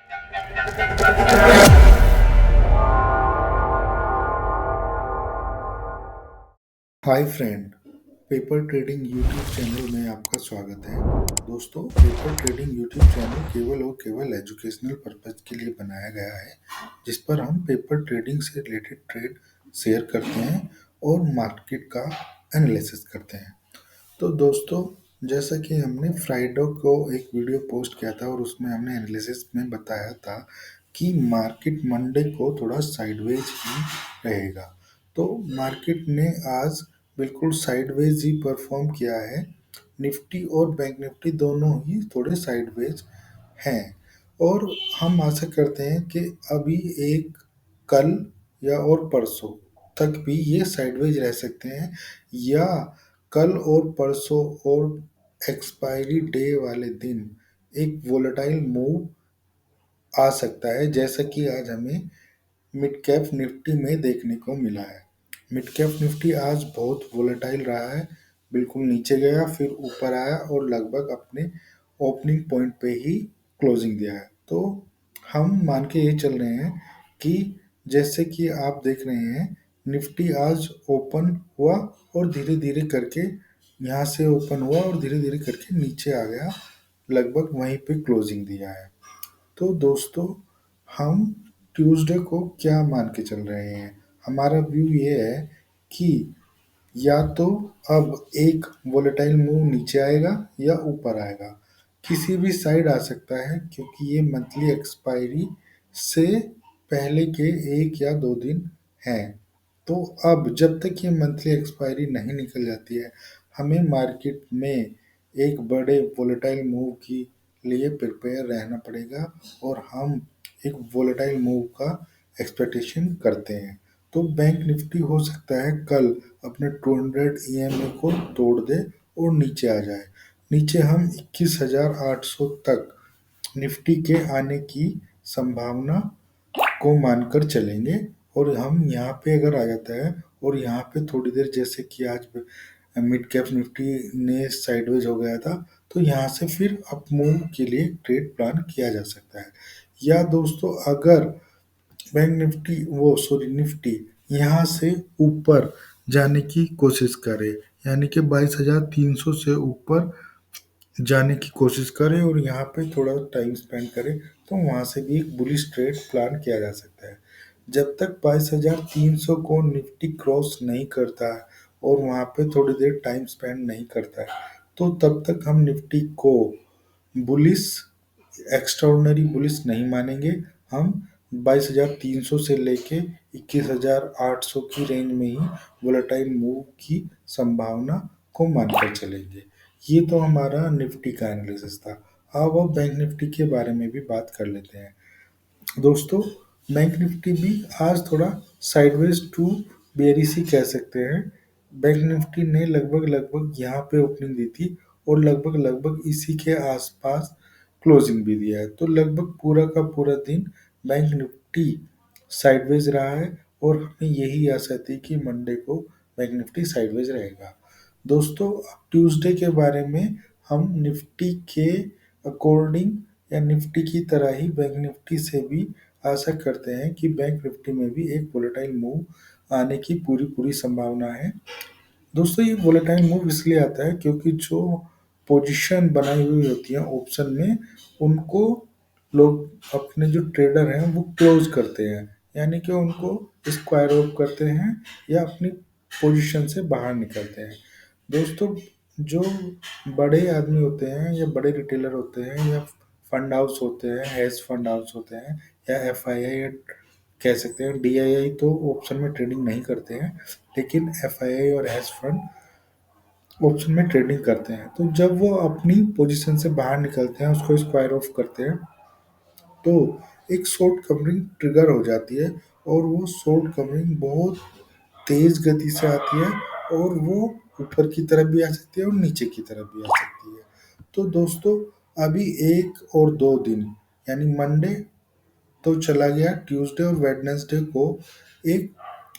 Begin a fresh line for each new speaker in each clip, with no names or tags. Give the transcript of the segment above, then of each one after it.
Hi friend, paper trading YouTube channel में आपका स्वागत है। दोस्तों, पेपर ट्रेडिंग यूट्यूब चैनल केवल और केवल एजुकेशनल पर्पज के लिए बनाया गया है, जिस पर हम पेपर ट्रेडिंग से रिलेटेड ट्रेड शेयर करते हैं और मार्केट का एनालिसिस करते हैं। तो दोस्तों, जैसा कि हमने फ्राइडे को एक वीडियो पोस्ट किया था और उसमें हमने एनालिसिस में बताया था कि मार्केट मंडे को थोड़ा साइडवेज ही रहेगा। तो मार्केट ने आज बिल्कुल साइडवेज ही परफॉर्म किया है। निफ्टी और बैंक निफ्टी दोनों ही थोड़े साइडवेज हैं और हम आशा करते हैं कि अभी एक कल या और परसों तक भी ये साइडवेज रह सकते हैं, या कल और परसों और एक्सपायरी डे वाले दिन एक वोलेटाइल मूव आ सकता है, जैसा कि आज हमें मिड कैप निफ्टी में देखने को मिला है। मिड कैप निफ्टी आज बहुत वोलेटाइल रहा है, बिल्कुल नीचे गया फिर ऊपर आया और लगभग अपने ओपनिंग पॉइंट पे ही क्लोजिंग दिया है। तो हम मान के ये चल रहे हैं कि जैसे कि आप देख रहे हैं, निफ्टी आज ओपन हुआ और धीरे धीरे करके यहाँ से ओपन हुआ और धीरे धीरे करके नीचे आ गया, लगभग वहीं पे क्लोजिंग दिया है। तो दोस्तों, हम ट्यूसडे को क्या मान के चल रहे हैं? हमारा व्यू ये है कि या तो अब एक वोलेटाइल मूव नीचे आएगा या ऊपर आएगा, किसी भी साइड आ सकता है, क्योंकि ये मंथली एक्सपायरी से पहले के एक या दो दिन हैं। तो अब जब तक ये मंथली एक्सपायरी नहीं निकल जाती है, हमें मार्केट में एक बड़े वोलेटाइल मूव के लिए प्रिपेयर रहना पड़ेगा और हम एक वोलेटाइल मूव का एक्सपेक्टेशन करते हैं। तो बैंक निफ्टी हो सकता है कल अपने 200 ईएमए को तोड़ दे और नीचे आ जाए। नीचे हम 21,800 तक निफ्टी के आने की संभावना को मानकर चलेंगे, और हम यहाँ पे अगर आ जाता है और यहाँ पे थोड़ी देर, जैसे कि आज मिड कैप निफ्टी ने साइडवेज हो गया था, तो यहाँ से फिर अप मूव के लिए ट्रेड प्लान किया जा सकता है। या दोस्तों, अगर बैंक निफ्टी वो सॉरी निफ्टी यहाँ से ऊपर जाने की कोशिश करे, यानी कि 22,300 से ऊपर जाने की कोशिश करे और यहाँ पे थोड़ा टाइम स्पेंड करे, तो वहाँ से भी एक बुलिश ट्रेड प्लान किया जा सकता है। जब तक 22,300 को निफ्टी क्रॉस नहीं करता है और वहाँ पे थोड़ी देर टाइम स्पेंड नहीं करता है, तो तब तक हम निफ्टी को बुलिश एक्स्ट्राऑर्डिनरी बुलिश नहीं मानेंगे। हम 22,300 से लेके 21,800 की रेंज में ही वोलेटाइल मूव की संभावना को मानकर चलेंगे। ये तो हमारा निफ्टी का एनालिसिस था। अब बैंक निफ्टी के बारे में भी बात कर लेते हैं। दोस्तों, बैंक निफ्टी भी आज थोड़ा साइडवेज टू बेयरिश ही कह सकते हैं। बैंक निफ्टी ने लगभग लगभग यहाँ पे ओपनिंग दी थी और लगभग लगभग इसी के आसपास क्लोजिंग भी दिया है। तो लगभग पूरा का पूरा दिन बैंक निफ्टी साइडवेज रहा है और हमें यही आशा थी कि मंडे को बैंक निफ्टी साइडवेज रहेगा। दोस्तों, अब ट्यूसडे के बारे में हम निफ्टी के अकॉर्डिंग या निफ्टी की तरह ही बैंक निफ्टी से भी आशा करते हैं कि बैंक निफ्टी में भी एक वोलेटाइल मूव आने की पूरी पूरी संभावना है। दोस्तों, ये वोलेटाइल मूव इसलिए आता है क्योंकि जो पोजीशन बनाई हुई होती है ऑप्शन में, उनको लोग अपने जो ट्रेडर हैं वो क्लोज करते हैं, यानी कि उनको स्क्वायर ऑफ करते हैं या अपनी पोजीशन से बाहर निकलते हैं। दोस्तों, जो बड़े आदमी होते हैं या बड़े रिटेलर होते हैं या फंड हाउस होते हैं, हेज फंड हाउस होते हैं, या एफआईआई कह सकते हैं, डीआईआई तो ऑप्शन में ट्रेडिंग नहीं करते हैं, लेकिन एफआईआई और हेज फंड ऑप्शन में ट्रेडिंग करते हैं। तो जब वो अपनी पोजीशन से बाहर निकलते हैं, उसको स्क्वायर ऑफ करते हैं, तो एक शॉर्ट कवरिंग ट्रिगर हो जाती है और वो शॉर्ट कवरिंग बहुत तेज गति से आती है और वो ऊपर की तरफ भी आ सकती है और नीचे की तरफ भी आ सकती है। तो दोस्तों, अभी एक और दो दिन, यानी मंडे तो चला गया, ट्यूसडे और वेडनेसडे को एक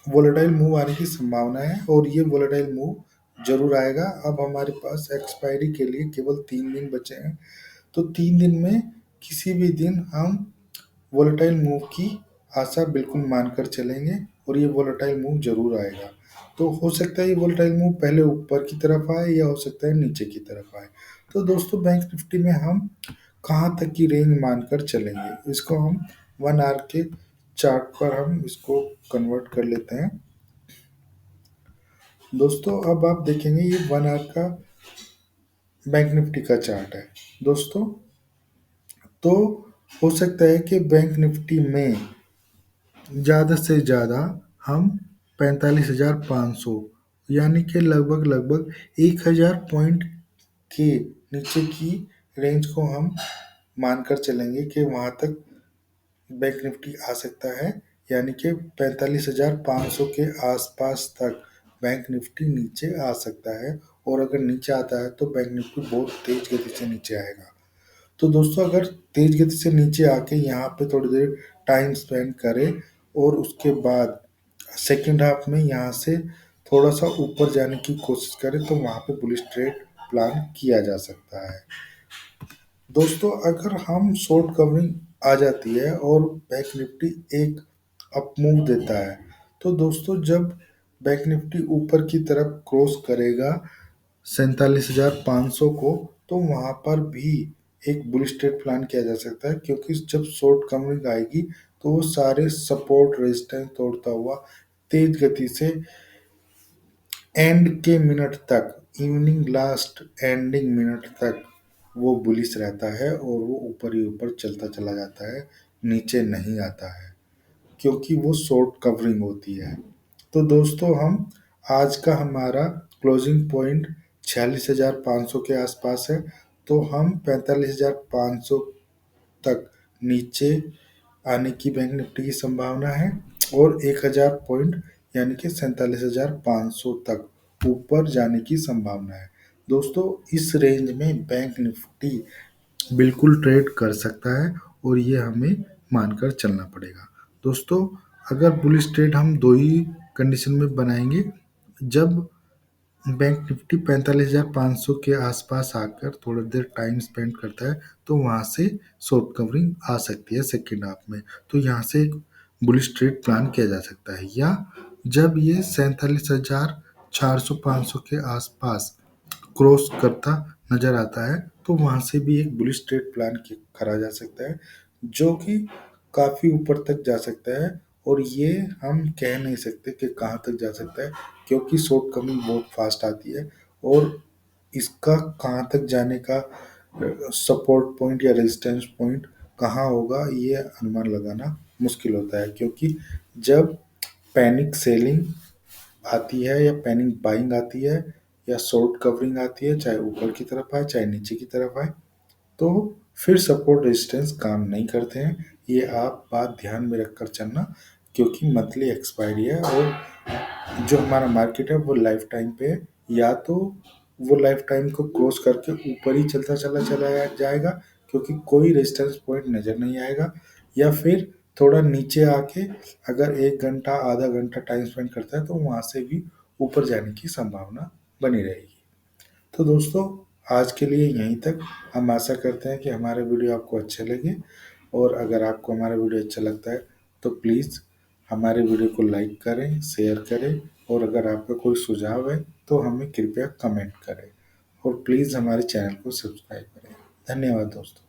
वोलेटाइल मूव आने की संभावना है और ये वोलेटाइल मूव जरूर आएगा। अब हमारे पास एक्सपायरी के लिए केवल 3 दिन बचे हैं, तो 3 दिन में किसी भी दिन हम वोलेटाइल मूव की आशा बिल्कुल मानकर चलेंगे और ये वोलेटाइल मूव जरूर आएगा। तो हो सकता है ये वोलेटाइल मूव पहले ऊपर की तरफ आए या हो सकता है नीचे की तरफ आए। तो दोस्तों बैंक निफ्टी में हम कहाँ तक की रेंज मानकर चलेंगे, इसको हम 1 आवर के चार्ट पर हम इसको कन्वर्ट कर लेते हैं। दोस्तों अब आप देखेंगे ये 1 आवर का बैंक निफ्टी का चार्ट है दोस्तों। तो हो सकता है कि बैंक निफ्टी में ज़्यादा से ज़्यादा हम 45,500 यानी कि लगभग लगभग 1,000 पॉइंट के नीचे की रेंज को हम मानकर चलेंगे कि वहाँ तक बैंक निफ्टी आ सकता है। यानी कि 45,500 के आसपास तक बैंक निफ्टी नीचे आ सकता है। और अगर नीचे आता है तो बैंक निफ्टी बहुत तेज गति से नीचे आएगा। तो दोस्तों अगर तेज गति से नीचे आके यहाँ पे थोड़ी देर टाइम स्पेंड करें और उसके बाद सेकेंड हाफ में यहाँ से थोड़ा सा ऊपर जाने की कोशिश करें तो वहाँ पे बुलिश ट्रेड प्लान किया जा सकता है। दोस्तों अगर हम शॉर्ट कवरिंग आ जाती है और बैंक निफ्टी एक अप मूव देता है, तो दोस्तों जब बैंक निफ्टी ऊपर की तरफ क्रॉस करेगा 47,500 को, तो वहां पर भी एक बुलिश ट्रेड प्लान किया जा सकता है। क्योंकि जब शॉर्ट कवरिंग आएगी तो वो सारे सपोर्ट रेजिस्टेंस तोड़ता हुआ तेज गति से एंड के मिनट तक, इवनिंग लास्ट एंडिंग मिनट तक वो बुलिश रहता है और वो ऊपर ही ऊपर चलता चला जाता है, नीचे नहीं आता है क्योंकि वो शॉर्ट कवरिंग होती है। तो दोस्तों हम आज का हमारा क्लोजिंग पॉइंट 46,500 के आसपास है। तो हम 45,500 तक नीचे आने की बैंक निफ्टी की संभावना है और 1,000 पॉइंट यानी कि 47,500 तक ऊपर जाने की संभावना है। दोस्तों इस रेंज में बैंक निफ्टी बिल्कुल ट्रेड कर सकता है और ये हमें मानकर चलना पड़ेगा। दोस्तों अगर बुलिश ट्रेड हम दो ही कंडीशन में बनाएंगे, जब बैंक निफ्टी 45,500 के आसपास आकर थोड़ा देर टाइम स्पेंड करता है तो वहाँ से शॉर्ट कवरिंग आ सकती है सेकेंड हाफ में। तो यहाँ से एक बुलिश ट्रेड प्लान किया जा सकता है। या जब ये 47,400-500 के आसपास क्रॉस करता नजर आता है तो वहाँ से भी एक बुलिश ट्रेड प्लान करा जा सकता है जो कि काफ़ी ऊपर तक जा सकता है। और ये हम कह नहीं सकते कि कहाँ तक जा सकता है क्योंकि शॉर्ट कवरिंग बहुत फास्ट आती है और इसका कहाँ तक जाने का सपोर्ट पॉइंट या रेजिस्टेंस पॉइंट कहाँ होगा ये अनुमान लगाना मुश्किल होता है। क्योंकि जब पैनिक सेलिंग आती है या पैनिक बाइंग आती है या शॉर्ट कवरिंग आती है, चाहे ऊपर की तरफ आए चाहे नीचे की तरफ आए, तो फिर सपोर्ट रेजिस्टेंस काम नहीं करते हैं। ये आप बात ध्यान में रखकर चलना क्योंकि मंथली एक्सपायरी है और जो हमारा मार्केट है वो लाइफ टाइम पे है। या तो वो लाइफ टाइम को क्रॉस करके ऊपर ही चलता चला चला जाएगा क्योंकि कोई रेजिस्टेंस पॉइंट नज़र नहीं आएगा, या फिर थोड़ा नीचे आके अगर 1 घंटा आधा घंटा टाइम स्पेंड करता है तो वहाँ से भी ऊपर जाने की संभावना बनी रहेगी। तो दोस्तों आज के लिए यहीं तक। हम आशा करते हैं कि हमारे वीडियो आपको अच्छे लगे और अगर आपको हमारा वीडियो अच्छा लगता है तो प्लीज़ हमारे वीडियो को लाइक करें, शेयर करें और अगर आपका कोई सुझाव है तो हमें कृपया कमेंट करें और प्लीज़ हमारे चैनल को सब्सक्राइब करें। धन्यवाद दोस्तों।